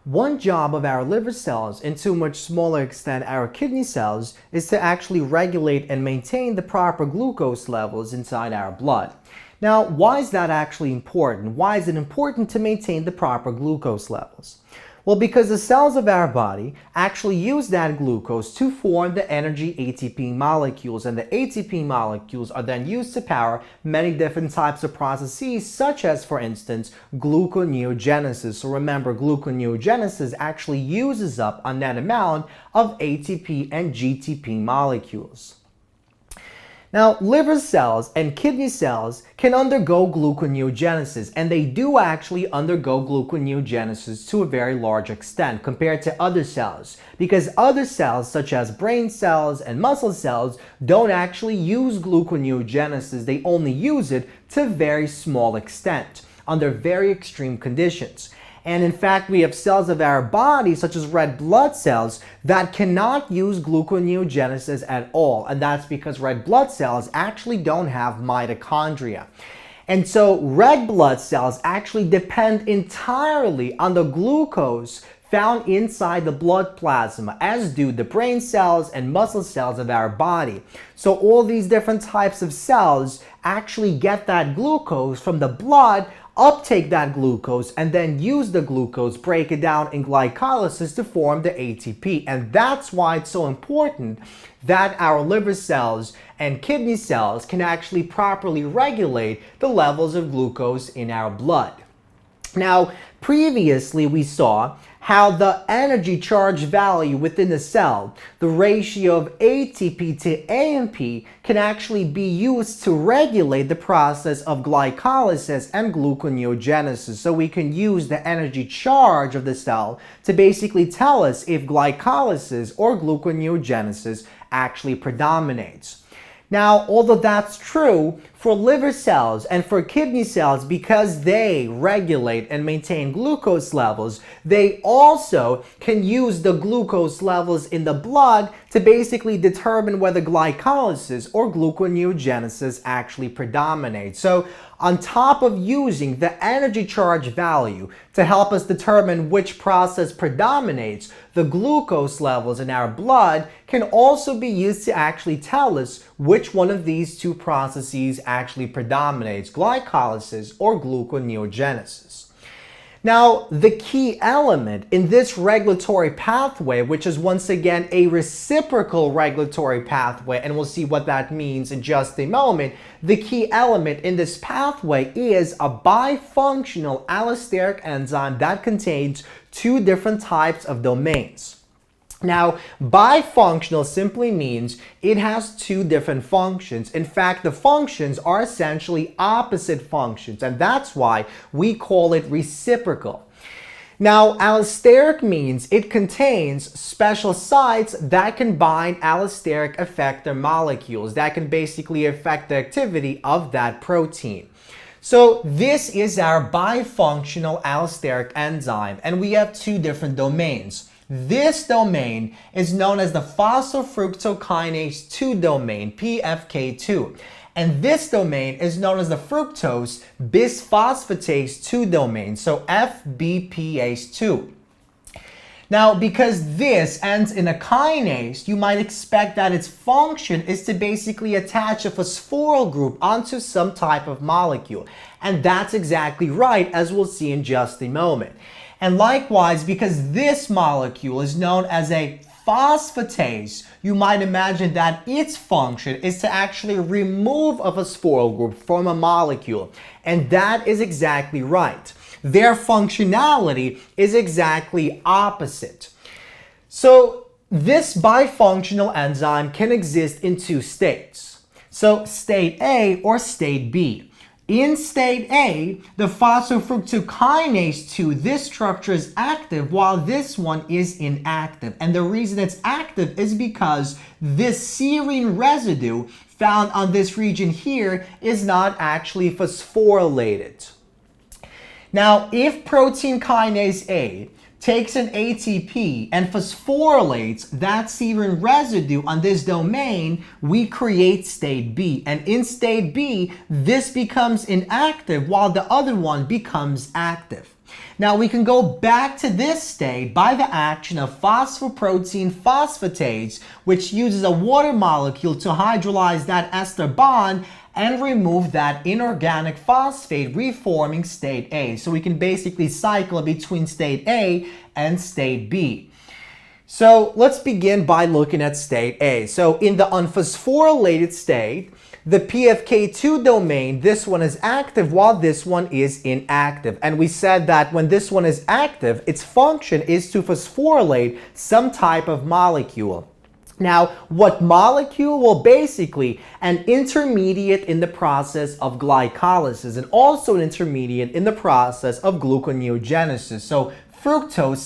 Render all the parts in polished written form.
One job of our liver cells, and to a much smaller extent our kidney cells, is to actually regulate and maintain the proper glucose levels inside our blood. Now, why is that actually important? Why is it important to maintain the proper glucose levels? Well, because the cells of our body actually use that glucose to form the energy ATP molecules, and the ATP molecules are then used to power many different types of processes, such as, for instance, gluconeogenesis. So remember, gluconeogenesis actually uses up a net amount of ATP and GTP molecules. Now, liver cells and kidney cells can undergo gluconeogenesis, and they do actually undergo gluconeogenesis to a very large extent compared to other cells, because other cells such as brain cells and muscle cells don't actually use gluconeogenesis. They only use it to a very small extent under very extreme conditions. And in fact, we have cells of our body, such as red blood cells, that cannot use gluconeogenesis at all. And that's because red blood cells actually don't have mitochondria. And so red blood cells actually depend entirely on the glucose found inside the blood plasma, as do the brain cells and muscle cells of our body. So all these different types of cells actually get that glucose from the blood, uptake that glucose, and then use the glucose, break it down in glycolysis to form the ATP. And that's why it's so important that our liver cells and kidney cells can actually properly regulate the levels of glucose in our blood. Now, previously we saw how the energy charge value within the cell, the ratio of ATP to AMP, can actually be used to regulate the process of glycolysis and gluconeogenesis. So we can use the energy charge of the cell to basically tell us if glycolysis or gluconeogenesis actually predominates. Now, although that's true for liver cells and for kidney cells, because they regulate and maintain glucose levels, they also can use the glucose levels in the blood to basically determine whether glycolysis or gluconeogenesis actually predominates. So on top of using the energy charge value to help us determine which process predominates, the glucose levels in our blood can also be used to actually tell us which one of these two processes actually predominates, glycolysis or gluconeogenesis. Now, the key element in this regulatory pathway, which is once again a reciprocal regulatory pathway, and we'll see what that means in just a moment, the key element in this pathway is a bifunctional allosteric enzyme that contains two different types of domains. Now, bifunctional simply means it has two different functions. In fact, the functions are essentially opposite functions, and that's why we call it reciprocal. Now, allosteric means it contains special sites that can bind allosteric effector molecules that can basically affect the activity of that protein. So this is our bifunctional allosteric enzyme, and we have two different domains. This domain is known as the phosphofructokinase 2 domain, PFK2. And this domain is known as the fructose bisphosphatase 2 domain, so FBPase2. Now, because this ends in a kinase, you might expect that its function is to basically attach a phosphoryl group onto some type of molecule. And that's exactly right, as we'll see in just a moment. And likewise, because this molecule is known as a phosphatase, you might imagine that its function is to actually remove a phosphoryl group from a molecule. And that is exactly right. Their functionality is exactly opposite. So this bifunctional enzyme can exist in two states. So state A or state B. In state A, the phosphofructokinase 2, this structure is active while this one is inactive. And the reason it's active is because this serine residue found on this region here is not actually phosphorylated. Now, if protein kinase A takes an ATP and phosphorylates that serine residue on this domain, we create state B. And in state B, this becomes inactive while the other one becomes active. Now we can go back to this state by the action of phosphoprotein phosphatase, which uses a water molecule to hydrolyze that ester bond and remove that inorganic phosphate, reforming state A. So we can basically cycle between state A and state B. So let's begin by looking at state A. So in the unphosphorylated state, the PFK2 domain, this one is active while this one is inactive. And we said that when this one is active, its function is to phosphorylate some type of molecule. Now, what molecule? Well, basically an intermediate in the process of glycolysis and also an intermediate in the process of gluconeogenesis. So fructose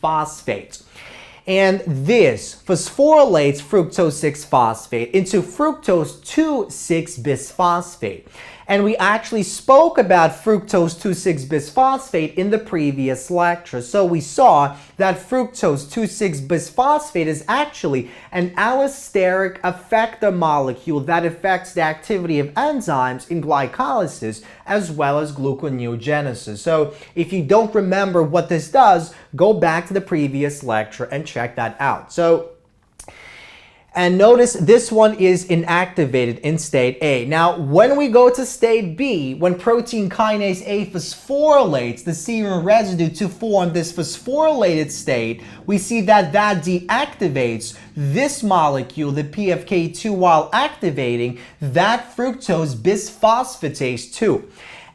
6-phosphate. And this phosphorylates fructose 6-phosphate into fructose 2,6-bisphosphate. And we actually spoke about fructose 2,6-bisphosphate in the previous lecture. So we saw that fructose 2,6-bisphosphate is actually an allosteric effector molecule that affects the activity of enzymes in glycolysis as well as gluconeogenesis. So if you don't remember what this does, go back to the previous lecture and check that out. And notice this one is inactivated in state A. Now, when we go to state B, when protein kinase A phosphorylates the serine residue to form this phosphorylated state, we see that that deactivates this molecule, the PFK2, while activating that fructose bisphosphatase 2.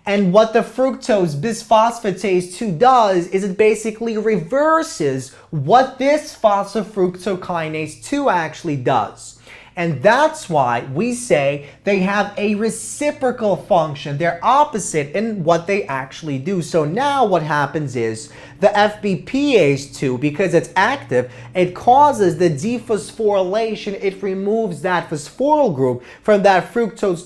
And what the fructose bisphosphatase 2 does is it basically reverses what this phosphofructokinase 2 actually does. And that's why we say they have a reciprocal function. They're opposite in what they actually do. So now what happens is the FBPase2, because it's active, it causes the dephosphorylation. It removes that phosphoryl group from that fructose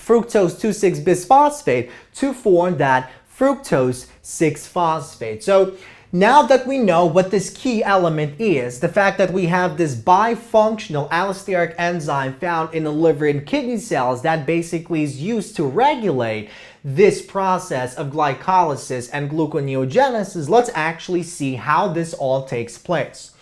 2,6-bisphosphate to form that fructose 6-phosphate. So now that we know what this key element is, the fact that we have this bifunctional allosteric enzyme found in the liver and kidney cells that basically is used to regulate this process of glycolysis and gluconeogenesis, let's actually see how this all takes place.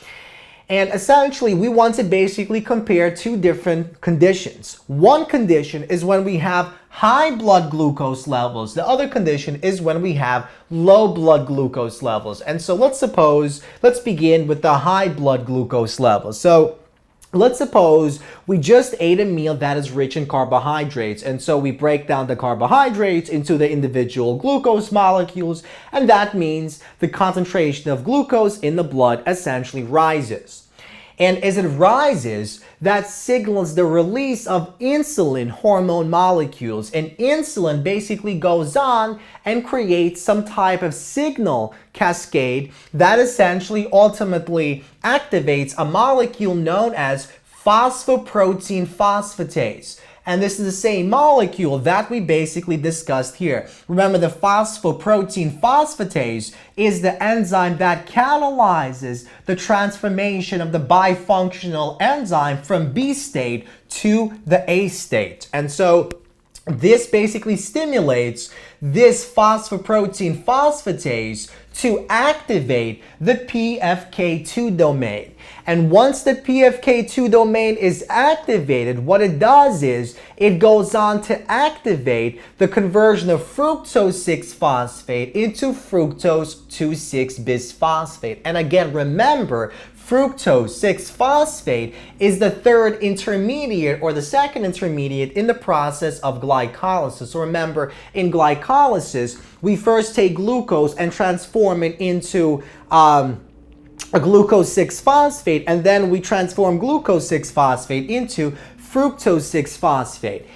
And essentially, we want to basically compare two different conditions. One condition is when we have high blood glucose levels. The other condition is when we have low blood glucose levels. And so let's begin with the high blood glucose levels. So let's suppose we just ate a meal that is rich in carbohydrates, and so we break down the carbohydrates into the individual glucose molecules, and that means the concentration of glucose in the blood essentially rises. And as it rises, that signals the release of insulin hormone molecules, and insulin basically goes on and creates some type of signal cascade that essentially ultimately activates a molecule known as phosphoprotein phosphatase. And this is the same molecule that we basically discussed here. Remember, the phosphoprotein phosphatase is the enzyme that catalyzes the transformation of the bifunctional enzyme from B state to the A state. And so this basically stimulates this phosphoprotein phosphatase to activate the PFK2 domain. And once the PFK2 domain is activated, what it does is it goes on to activate the conversion of fructose 6-phosphate into fructose 2,6-bisphosphate. And again, remember, fructose 6-phosphate is the third intermediate or the second intermediate in the process of glycolysis. So remember, in glycolysis, we first take glucose and transform it into a glucose 6-phosphate, and then we transform glucose 6-phosphate into fructose 6-phosphate.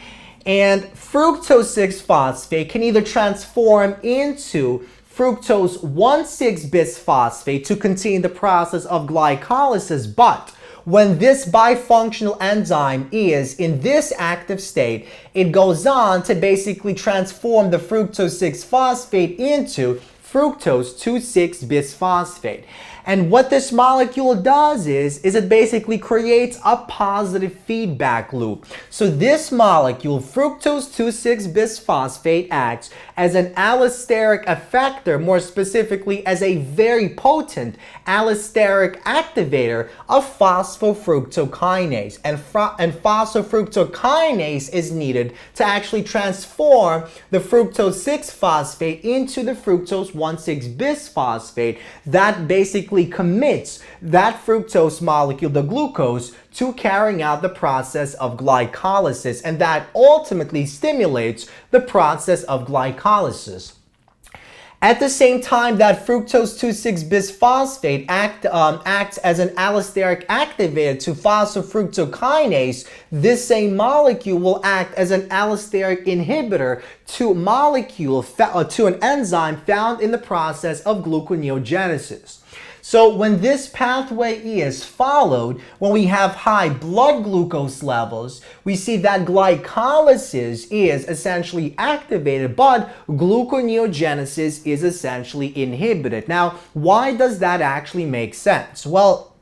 And fructose 6-phosphate can either transform into fructose 1,6-bisphosphate to continue the process of glycolysis, but when this bifunctional enzyme is in this active state, it goes on to basically transform the fructose 6-phosphate into fructose 2,6-bisphosphate. And what this molecule does is it basically creates a positive feedback loop. So this molecule, fructose 2,6-bisphosphate, acts as an allosteric effector, more specifically as a very potent allosteric activator of phosphofructokinase. And phosphofructokinase is needed to actually transform the fructose 6-phosphate into the fructose 1,6-bisphosphate that basically commits that fructose molecule, the glucose, to carrying out the process of glycolysis, and that ultimately stimulates the process of glycolysis. At the same time that fructose 2,6-bisphosphate acts as an allosteric activator to phosphofructokinase, this same molecule will act as an allosteric inhibitor to an enzyme found in the process of gluconeogenesis. So when this pathway is followed, when we have high blood glucose levels, we see that glycolysis is essentially activated, but gluconeogenesis is essentially inhibited. Now, why does that actually make sense? Well,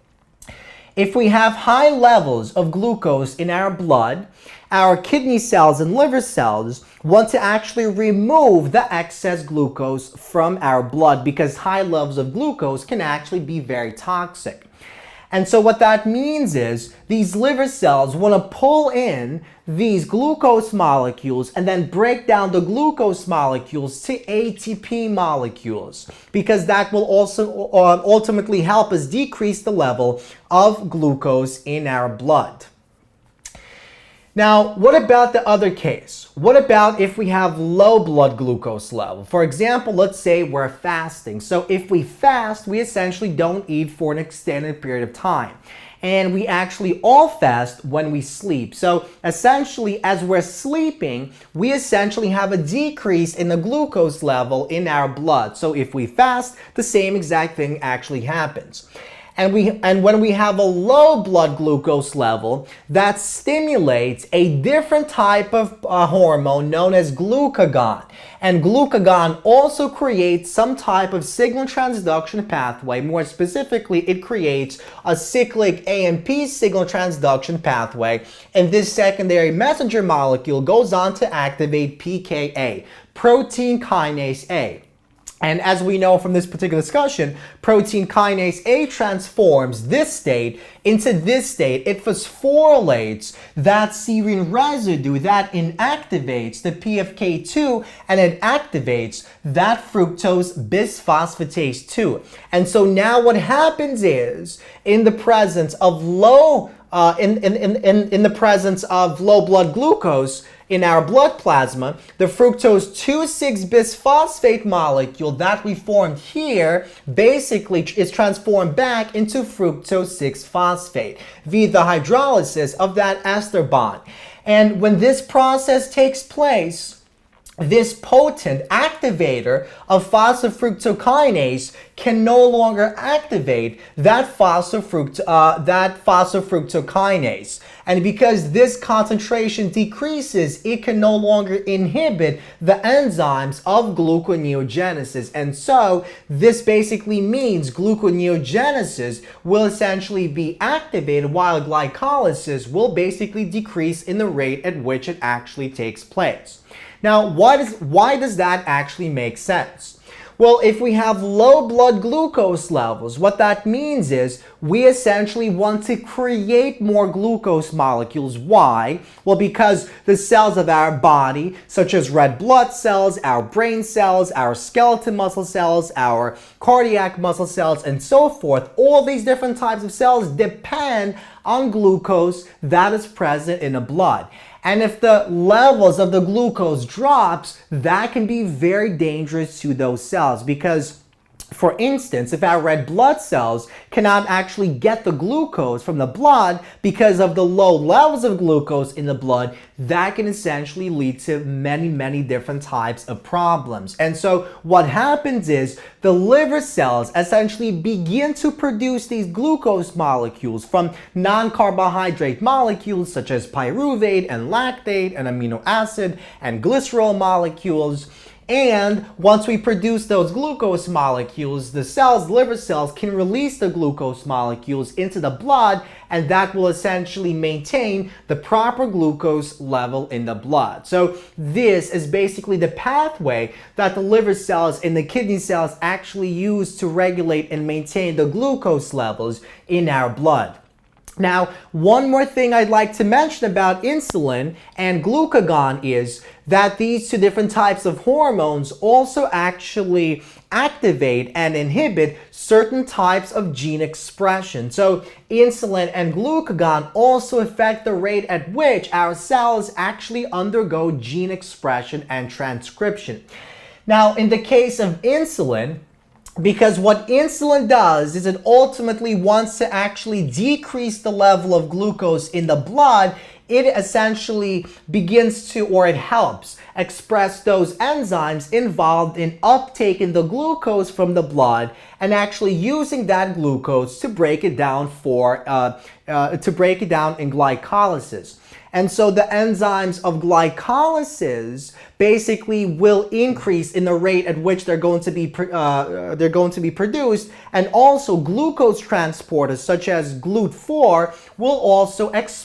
if we have high levels of glucose in our blood, our kidney cells and liver cells want to actually remove the excess glucose from our blood because high levels of glucose can actually be very toxic. And so what that means is these liver cells want to pull in these glucose molecules and then break down the glucose molecules to ATP molecules, because that will also ultimately help us decrease the level of glucose in our blood. Now, what about the other case? What about if we have low blood glucose level? For example, let's say we're fasting. So if we fast, we essentially don't eat for an extended period of time. And we actually all fast when we sleep. So essentially, as we're sleeping, we essentially have a decrease in the glucose level in our blood. So if we fast, the same exact thing actually happens. And when we have a low blood glucose level, that stimulates a different type of hormone known as glucagon. And glucagon also creates some type of signal transduction pathway. More specifically, it creates a cyclic AMP signal transduction pathway. And this secondary messenger molecule goes on to activate PKA, protein kinase A. And as we know from this particular discussion, protein kinase A transforms this state into this state. It phosphorylates that serine residue that inactivates the PFK2, and it activates that fructose bisphosphatase 2. And so now what happens is, in the presence of low blood glucose in our blood plasma, the fructose 2,6-bisphosphate molecule that we formed here basically is transformed back into fructose 6-phosphate via the hydrolysis of that ester bond. And when this process takes place, this potent activator of phosphofructokinase can no longer activate that phosphofructokinase. And because this concentration decreases, it can no longer inhibit the enzymes of gluconeogenesis. And so this basically means gluconeogenesis will essentially be activated while glycolysis will basically decrease in the rate at which it actually takes place. Now, why does that actually make sense? Well, if we have low blood glucose levels, what that means is we essentially want to create more glucose molecules. Why? Well, because the cells of our body, such as red blood cells, our brain cells, our skeletal muscle cells, our cardiac muscle cells, and so forth, all these different types of cells depend on glucose that is present in the blood. And if the levels of the glucose drops, that can be very dangerous to those cells, because, for instance, if our red blood cells cannot actually get the glucose from the blood because of the low levels of glucose in the blood, that can essentially lead to many different types of problems. And so what happens is the liver cells essentially begin to produce these glucose molecules from non-carbohydrate molecules such as pyruvate and lactate and amino acid and glycerol molecules. And once we produce those glucose molecules, the cells, liver cells, can release the glucose molecules into the blood, and that will essentially maintain the proper glucose level in the blood. So this is basically the pathway that the liver cells and the kidney cells actually use to regulate and maintain the glucose levels in our blood. Now, one more thing I'd like to mention about insulin and glucagon is that these two different types of hormones also actually activate and inhibit certain types of gene expression. So insulin and glucagon also affect the rate at which our cells actually undergo gene expression and transcription. Now, in the case of insulin, because what insulin does is it ultimately wants to actually decrease the level of glucose in the blood, it essentially begins to, or it helps express those enzymes involved in uptaking the glucose from the blood and actually using that glucose to break it down in glycolysis. And so the enzymes of glycolysis basically will increase in the rate at which they're going to be produced, and also glucose transporters such as GLUT4 will also express